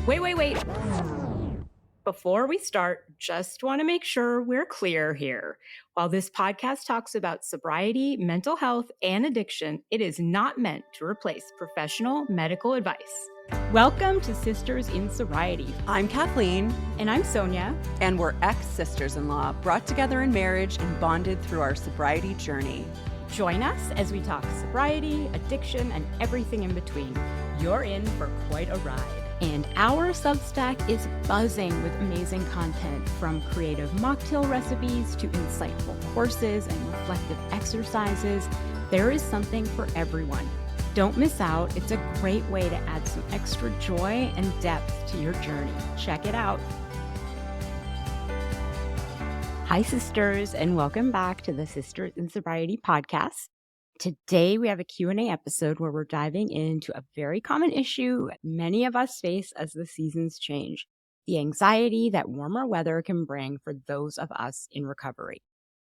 Wait. Before we start, just want to make sure we're clear here. While this podcast talks about sobriety, mental health, and addiction, it is not meant to replace professional medical advice. Welcome to Sisters in Sobriety. I'm Kathleen. And I'm Sonia. And we're ex-sisters-in-law, brought together in marriage and bonded through our sobriety journey. Join us as we talk sobriety, addiction, and everything in between. You're in for quite a ride. And our Substack is buzzing with amazing content, from creative mocktail recipes to insightful courses and reflective exercises. There is something for everyone. Don't miss out. It's a great way to add some extra joy and depth to your journey. Check it out. Hi, sisters, and welcome back to the Sisters in Sobriety podcast. Today, we have a Q&A episode where we're diving into a very common issue many of us face as the seasons change: the anxiety that warmer weather can bring for those of us in recovery.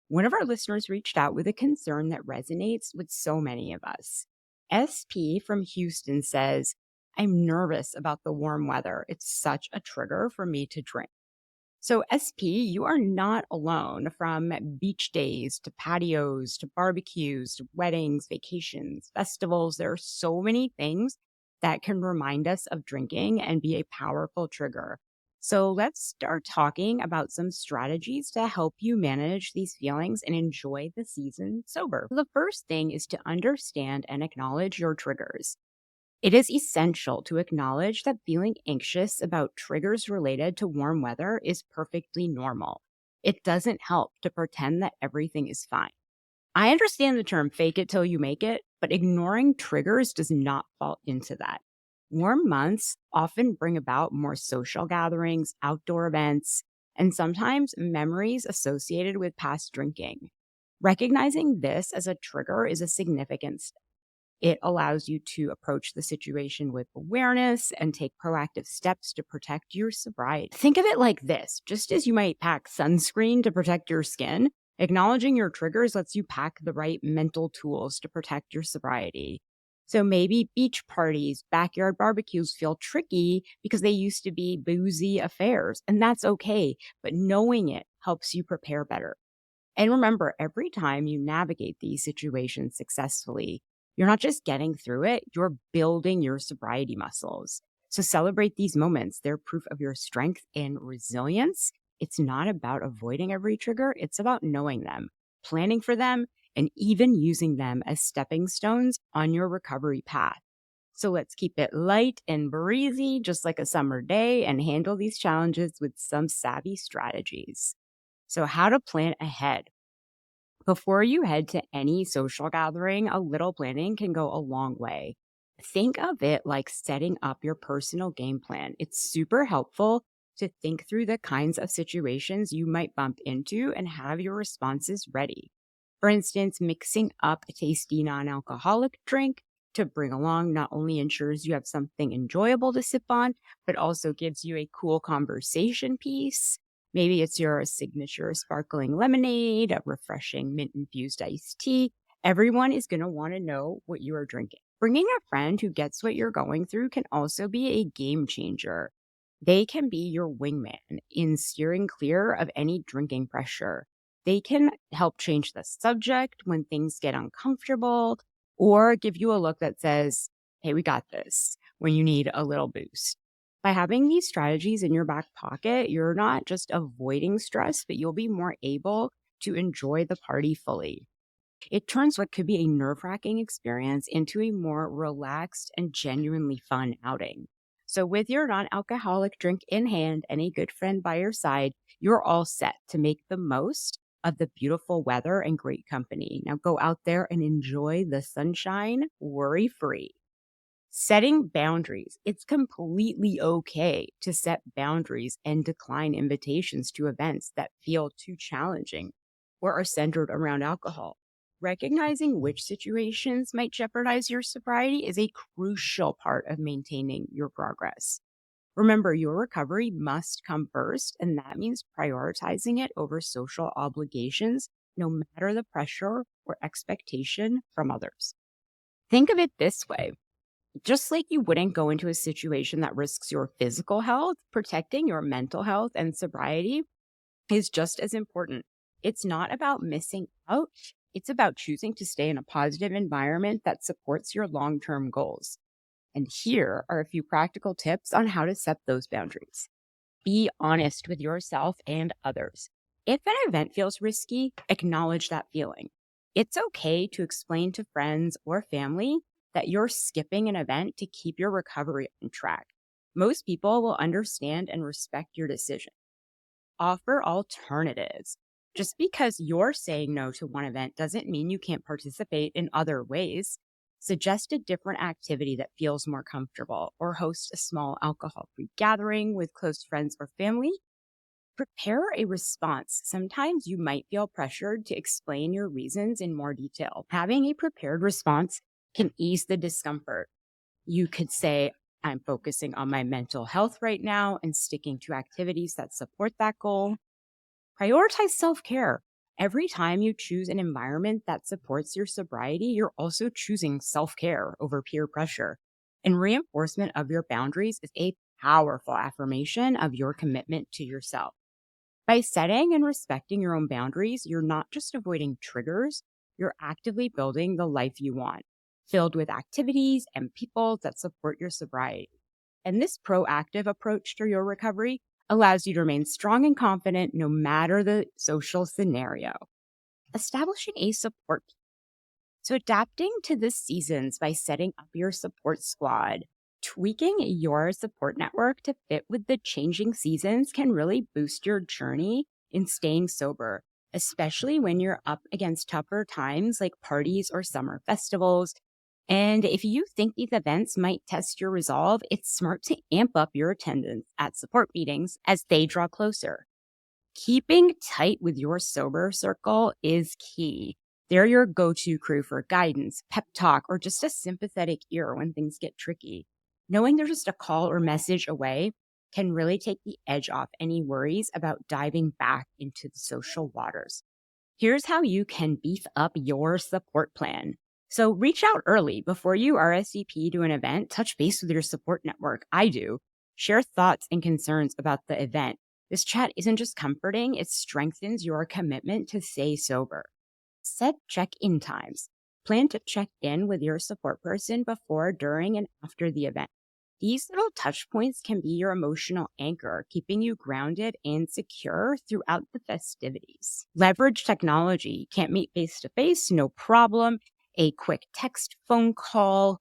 One of our listeners reached out with a concern that resonates with so many of us. SP from Houston says, "I'm nervous about the warm weather. It's such a trigger for me to drink." So SP, you are not alone. From beach days to patios to barbecues to weddings, vacations, festivals, there are so many things that can remind us of drinking and be a powerful trigger. So let's start talking about some strategies to help you manage these feelings and enjoy the season sober. The first thing is to understand and acknowledge your triggers. It is essential to acknowledge that feeling anxious about triggers related to warm weather is perfectly normal. It doesn't help to pretend that everything is fine. I understand the term fake it till you make it, but ignoring triggers does not fall into that. Warm months often bring about more social gatherings, outdoor events, and sometimes memories associated with past drinking. Recognizing this as a trigger is a significant step. It allows you to approach the situation with awareness and take proactive steps to protect your sobriety. Think of it like this: just as you might pack sunscreen to protect your skin, acknowledging your triggers lets you pack the right mental tools to protect your sobriety. So maybe beach parties, backyard barbecues feel tricky because they used to be boozy affairs, and that's okay, but knowing it helps you prepare better. And remember, every time you navigate these situations successfully, you're not just getting through it, you're building your sobriety muscles. So celebrate these moments. They're proof of your strength and resilience. It's not about avoiding every trigger. It's about knowing them, planning for them, and even using them as stepping stones on your recovery path. So let's keep it light and breezy, just like a summer day, and handle these challenges with some savvy strategies. So how to plan ahead. Before you head to any social gathering, a little planning can go a long way. Think of it like setting up your personal game plan. It's super helpful to think through the kinds of situations you might bump into and have your responses ready. For instance, mixing up a tasty non-alcoholic drink to bring along not only ensures you have something enjoyable to sip on, but also gives you a cool conversation piece. Maybe it's your signature sparkling lemonade, a refreshing mint-infused iced tea. Everyone is going to want to know what you are drinking. Bringing a friend who gets what you're going through can also be a game changer. They can be your wingman in steering clear of any drinking pressure. They can help change the subject when things get uncomfortable, or give you a look that says, "Hey, we got this," when you need a little boost. By having these strategies in your back pocket, you're not just avoiding stress, but you'll be more able to enjoy the party fully. It turns what could be a nerve-wracking experience into a more relaxed and genuinely fun outing. So with your non-alcoholic drink in hand and a good friend by your side, you're all set to make the most of the beautiful weather and great company. Now go out there and enjoy the sunshine worry-free. Setting boundaries. It's completely okay to set boundaries and decline invitations to events that feel too challenging or are centered around alcohol. Recognizing which situations might jeopardize your sobriety is a crucial part of maintaining your progress. Remember, your recovery must come first, and that means prioritizing it over social obligations, no matter the pressure or expectation from others. Think of it this way. Just like you wouldn't go into a situation that risks your physical health, protecting your mental health and sobriety is just as important. It's not about missing out. It's about choosing to stay in a positive environment that supports your long-term goals. And here are a few practical tips on how to set those boundaries. Be honest with yourself and others. If an event feels risky, acknowledge that feeling. It's okay to explain to friends or family that you're skipping an event to keep your recovery on track. Most people will understand and respect your decision. Offer alternatives. Just because you're saying no to one event doesn't mean you can't participate in other ways. Suggest a different activity that feels more comfortable, or host a small alcohol-free gathering with close friends or family. Prepare a response. Sometimes you might feel pressured to explain your reasons in more detail. Having a prepared response can ease the discomfort. You could say, I'm focusing on my mental health right now and sticking to activities that support that goal. Prioritize self-care. Every time you choose an environment that supports your sobriety, you're also choosing self-care over peer pressure. And reinforcement of your boundaries is a powerful affirmation of your commitment to yourself. By setting and respecting your own boundaries, you're not just avoiding triggers, you're actively building the life you want, filled with activities and people that support your sobriety. And this proactive approach to your recovery allows you to remain strong and confident no matter the social scenario. Establishing a support. So adapting to the seasons by setting up your support squad. Tweaking your support network to fit with the changing seasons can really boost your journey in staying sober, especially when you're up against tougher times like parties or summer festivals. And if you think these events might test your resolve, it's smart to amp up your attendance at support meetings as they draw closer. Keeping tight with your sober circle is key. They're your go-to crew for guidance, pep talk, or just a sympathetic ear when things get tricky. Knowing they're just a call or message away can really take the edge off any worries about diving back into the social waters. Here's how you can beef up your support plan. So reach out early before you RSVP to an event. Touch base with your support network. I do. Share thoughts and concerns about the event. This chat isn't just comforting, it strengthens your commitment to stay sober. Set check-in times. Plan to check in with your support person before, during, and after the event. These little touch points can be your emotional anchor, keeping you grounded and secure throughout the festivities. Leverage technology. Can't meet face-to-face? No problem. A quick text, phone call,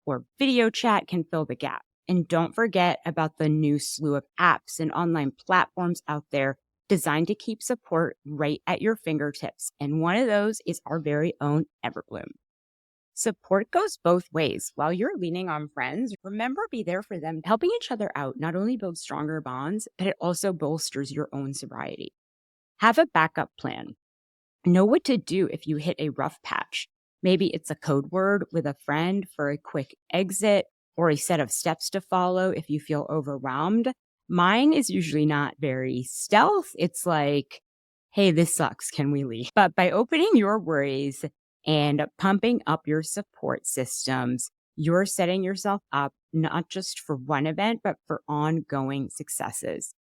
or video chat can fill the gap. And don't forget about the new slew of apps and online platforms out there designed to keep support right at your fingertips. And one of those is our very own Everbloom. Support goes both ways. While you're leaning on friends, remember be there for them. Helping each other out not only builds stronger bonds, but it also bolsters your own sobriety. Have a backup plan. Know what to do if you hit a rough patch. Maybe it's a code word with a friend for a quick exit, or a set of steps to follow if you feel overwhelmed. Mine is usually not very stealth. It's like, hey, this sucks. Can we leave? But by opening your worries and pumping up your support systems, you're setting yourself up not just for one event, but for ongoing successes.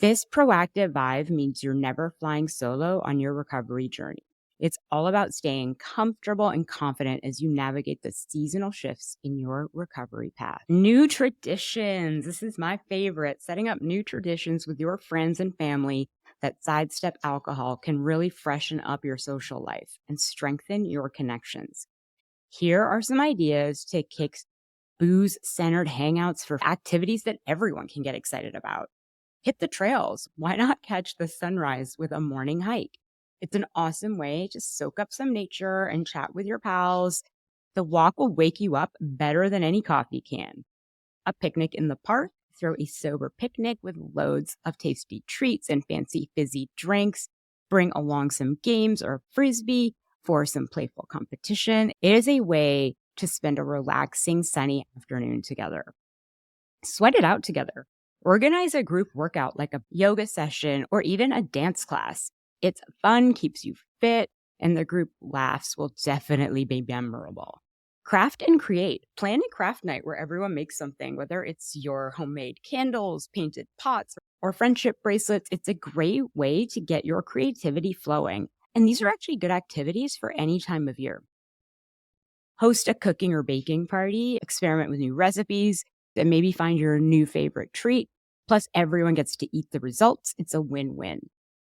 This proactive vibe means you're never flying solo on your recovery journey. It's all about staying comfortable and confident as you navigate the seasonal shifts in your recovery path. New traditions. This is my favorite. Setting up new traditions with your friends and family that sidestep alcohol can really freshen up your social life and strengthen your connections. Here are some ideas to kick booze-centered hangouts for activities that everyone can get excited about. Hit the trails. Why not catch the sunrise with a morning hike? It's an awesome way to soak up some nature and chat with your pals. The walk will wake you up better than any coffee can. A picnic in the park. Throw a sober picnic with loads of tasty treats and fancy fizzy drinks. Bring along some games or frisbee for some playful competition. It is a way to spend a relaxing, sunny afternoon together. Sweat it out together. Organize a group workout like a yoga session or even a dance class. It's fun, keeps you fit, and the group laughs will definitely be memorable. Craft and create. Plan a craft night where everyone makes something, whether it's your homemade candles, painted pots, or friendship bracelets. It's a great way to get your creativity flowing. And these are actually good activities for any time of year. Host a cooking or baking party, experiment with new recipes, and maybe find your new favorite treat. Plus, everyone gets to eat the results. It's a win-win.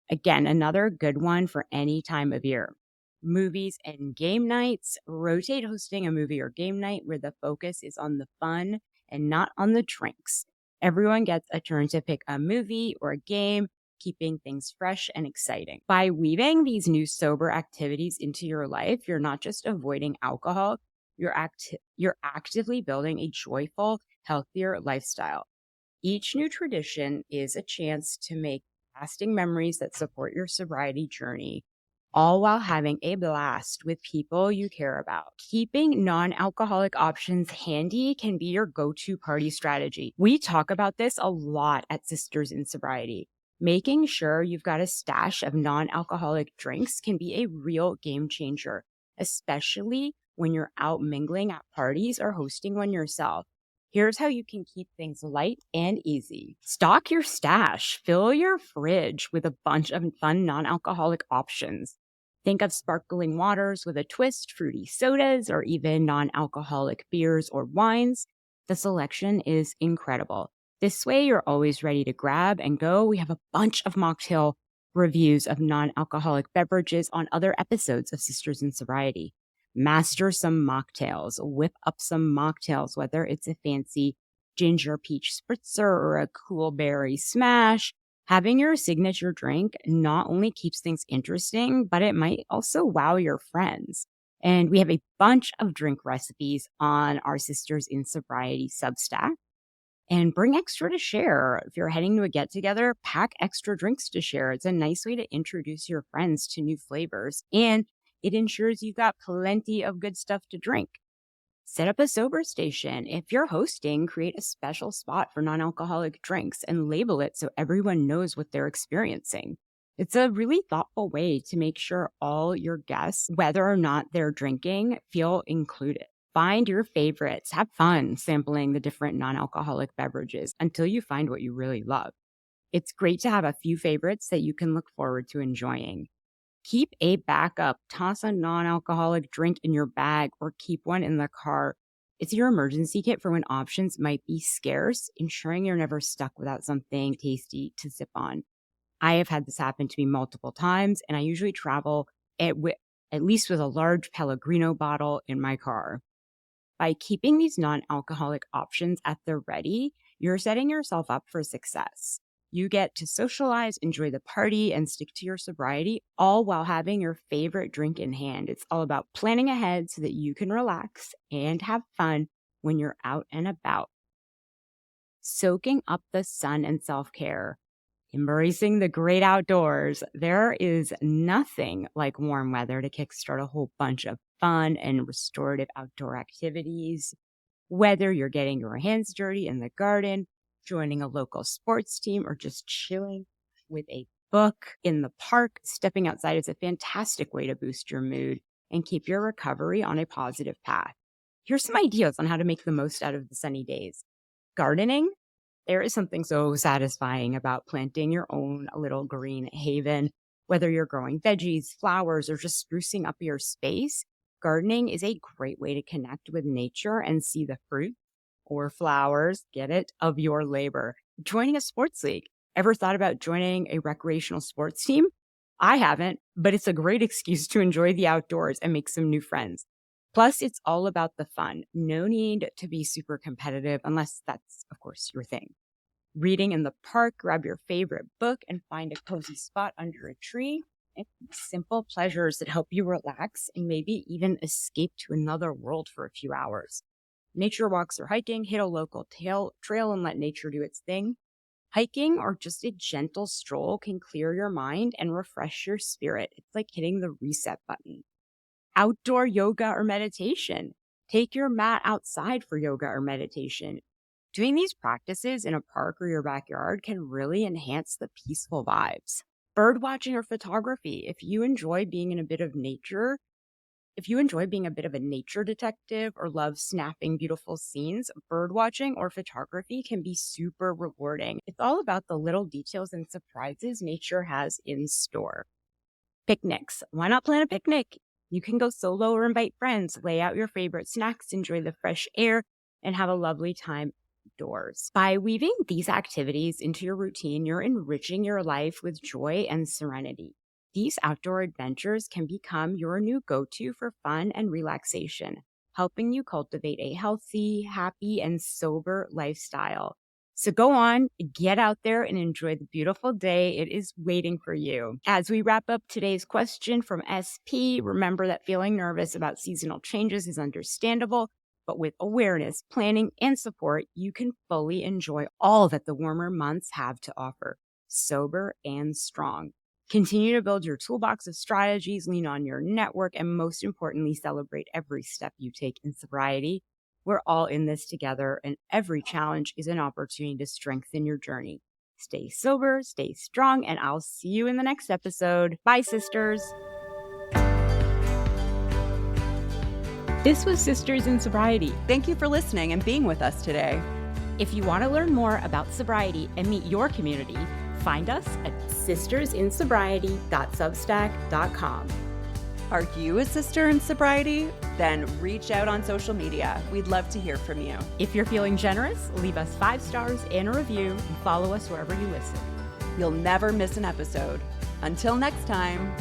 Again, another good one for any time of year. Movies and game nights. Rotate hosting a movie or game night where the focus is on the fun and not on the drinks. Everyone gets a turn to pick a movie or a game, keeping things fresh and exciting. By weaving these new sober activities into your life, you're not just avoiding alcohol, you're actively building a joyful, healthier lifestyle. Each new tradition is a chance to make lasting memories that support your sobriety journey, all while having a blast with people you care about. Keeping non-alcoholic options handy can be your go-to party strategy. We talk about this a lot at Sisters in Sobriety. Making sure you've got a stash of non-alcoholic drinks can be a real game changer, especially when you're out mingling at parties or hosting one yourself. Here's how you can keep things light and easy. Stock your stash. Fill your fridge with a bunch of fun non-alcoholic options. Think of sparkling waters with a twist, fruity sodas, or even non-alcoholic beers or wines. The selection is incredible. This way, you're always ready to grab and go. We have a bunch of mocktail reviews of non-alcoholic beverages on other episodes of Sisters in Sobriety. Master some mocktails. Whip up some mocktails, whether it's a fancy ginger peach spritzer or a cool berry smash. Having your signature drink not only keeps things interesting, but it might also wow your friends. And we have a bunch of drink recipes on our Sisters in Sobriety Substack. And bring extra to share. If you're heading to a get-together, pack extra drinks to share. It's a nice way to introduce your friends to new flavors. And it ensures you've got plenty of good stuff to drink. Set up a sober station. If you're hosting, create a special spot for non-alcoholic drinks and label it so everyone knows what they're experiencing. It's a really thoughtful way to make sure all your guests, whether or not they're drinking, feel included. Find your favorites. Have fun sampling the different non-alcoholic beverages until you find what you really love. It's great to have a few favorites that you can look forward to enjoying. Keep a backup. Toss a non-alcoholic drink in your bag or keep one in the car. It's your emergency kit for when options might be scarce, ensuring you're never stuck without something tasty to sip on. I have had this happen to me multiple times, and I usually travel at least with a large Pellegrino bottle in my car. By keeping these non-alcoholic options at the ready, you're setting yourself up for success. You get to socialize, enjoy the party, and stick to your sobriety, all while having your favorite drink in hand. It's all about planning ahead so that you can relax and have fun when you're out and about. Soaking up the sun and self-care. Embracing the great outdoors. There is nothing like warm weather to kickstart a whole bunch of fun and restorative outdoor activities. Whether you're getting your hands dirty in the garden, joining a local sports team, or just chilling with a book in the park, stepping outside is a fantastic way to boost your mood and keep your recovery on a positive path. Here's some ideas on how to make the most out of the sunny days. Gardening. There is something so satisfying about planting your own little green haven. Whether you're growing veggies, flowers, or just sprucing up your space, gardening is a great way to connect with nature and see the fruit or flowers, get it, of your labor. Joining a sports league. Ever thought about joining a recreational sports team? I haven't, but it's a great excuse to enjoy the outdoors and make some new friends. Plus, it's all about the fun. No need to be super competitive unless that's, of course, your thing. Reading in the park, grab your favorite book and find a cozy spot under a tree. And simple pleasures that help you relax and maybe even escape to another world for a few hours. Nature walks or hiking, hit a local trail and let nature do its thing. Hiking or just a gentle stroll can clear your mind and refresh your spirit. It's like hitting the reset button. Outdoor yoga or meditation. Take your mat outside for yoga or meditation. Doing these practices in a park or your backyard can really enhance the peaceful vibes. Bird watching or photography. If you enjoy being in a bit of nature, If you enjoy being a bit of a nature detective or love snapping beautiful scenes, bird watching or photography can be super rewarding. It's all about the little details and surprises nature has in store. Picnics. Why not plan a picnic? You can go solo or invite friends, lay out your favorite snacks, enjoy the fresh air, and have a lovely time outdoors. By weaving these activities into your routine, you're enriching your life with joy and serenity. These outdoor adventures can become your new go-to for fun and relaxation, helping you cultivate a healthy, happy, and sober lifestyle. So go on, get out there and enjoy the beautiful day. It is waiting for you. As we wrap up today's question from SP, remember that feeling nervous about seasonal changes is understandable, but with awareness, planning, and support, you can fully enjoy all that the warmer months have to offer, sober and strong. Continue to build your toolbox of strategies, lean on your network, and most importantly, celebrate every step you take in sobriety. We're all in this together, and every challenge is an opportunity to strengthen your journey. Stay sober, stay strong, and I'll see you in the next episode. Bye, sisters. This was Sisters in Sobriety. Thank you for listening and being with us today. If you want to learn more about sobriety and meet your community, find us at sistersinsobriety.substack.com. Are you a sister in sobriety? Then reach out on social media. We'd love to hear from you. If you're feeling generous, leave us 5 stars and a review and follow us wherever you listen. You'll never miss an episode. Until next time.